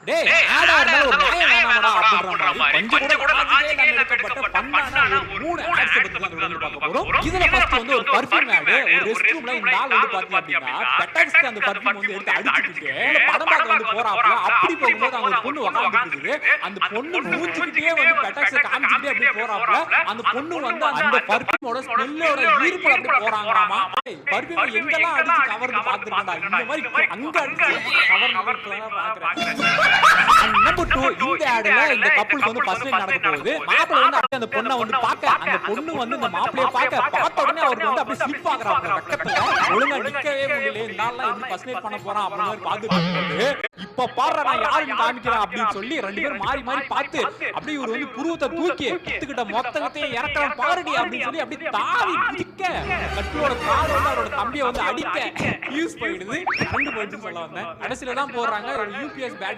டேய் ஆடா இருந்தாலும் ஒரு நியாயம் வேணாமடா அப்படின்ற மாதிரி கொஞ்சம் கூட லாஜிக்கே இல்லாம எடுக்கப்பட்ட பண்ணான ஒரு 3 ஆட்ஸ் பத்தி தான் வந்து பார்க்க போறோம். இதுல ஃபர்ஸ்ட் வந்து ஒரு பர்ஃபியூம் ஆட். ஒரு ரெஸ்ட் ரூம்ல இந்த ஆள் வந்து பாத்தீங்க அப்படினா பெட்டக்ஸ்க்கு அந்த பர்ஃபியூம் வந்து எடுத்து அடிச்சிட்டு படம் பார்க்க வந்து போறாப்ல. அப்படி போகும்போது அங்க ஒரு பொண்ணு உட்கார்ந்துட்டு அந்த பொண்ணு மூஞ்சிக்கிட்டே வந்து பெட்டக்ஸ் காமிச்சிட்டே அப்படியே போறாப்ல. அந்த பொண்ணு வந்து அந்த பர்ஃபியூமோட ஸ்மெல்லோட ஈர்ப்புல அப்படியே போறாங்களாமா. பர்ஃபியூம் எங்கெல்லாம் அடிச்சு கவர்ந்து பாத்துறடா. இந்த மாதிரி அங்க அடிச்சு கவர்ந்து பாக்குறேன். நம்பர் 2 இந்த ஆட்ல இந்த கப்புளுக்கு வந்து ஃபர்ஸ்ட் டைம் நடக்க போகுது. மாப்பிள்ளை வந்து அப்படியே அந்த பொண்ணை வந்து பார்க்க அந்த பொண்ணு வந்து இந்த மாப்பிளைய பார்த்த உடனே அவருக்கு வந்து அப்படியே ஸ்லிப் ஆகுறாங்க. வெக்கத்துல ஒழுங்கா நிக்கவே முடியல. இந்த ஆள்லாம் எப்படி ஃபர்ஸ்ட் நைட் பண்ண போறான் அப்படின்னு பார்த்துட்டு இப்ப பாரு நான் யாருன்னு காமிக்கிறேன் அப்படின்னு சொல்லி ரெண்டு பேரும் மாறி மாறி பார்த்து அப்படியே இவர் வந்து புருவத்தை தூக்கி கத்துக்கிட்ட மொத்தத்தையும் இறக்கலாம் பாருடி அப்படின்னு சொல்லி அப்படியே தாவி குதிக்க கட்டுவோட கால் வந்து அவரோட தம்பியை வந்து அடிக்க யூஸ் பண்ணிடுது. கரண்ட் போயிட்டு சொல்ல வந்தேன். கடைசியில தான் போடுறாங்க ஒரு யூபிஎஸ் பேட்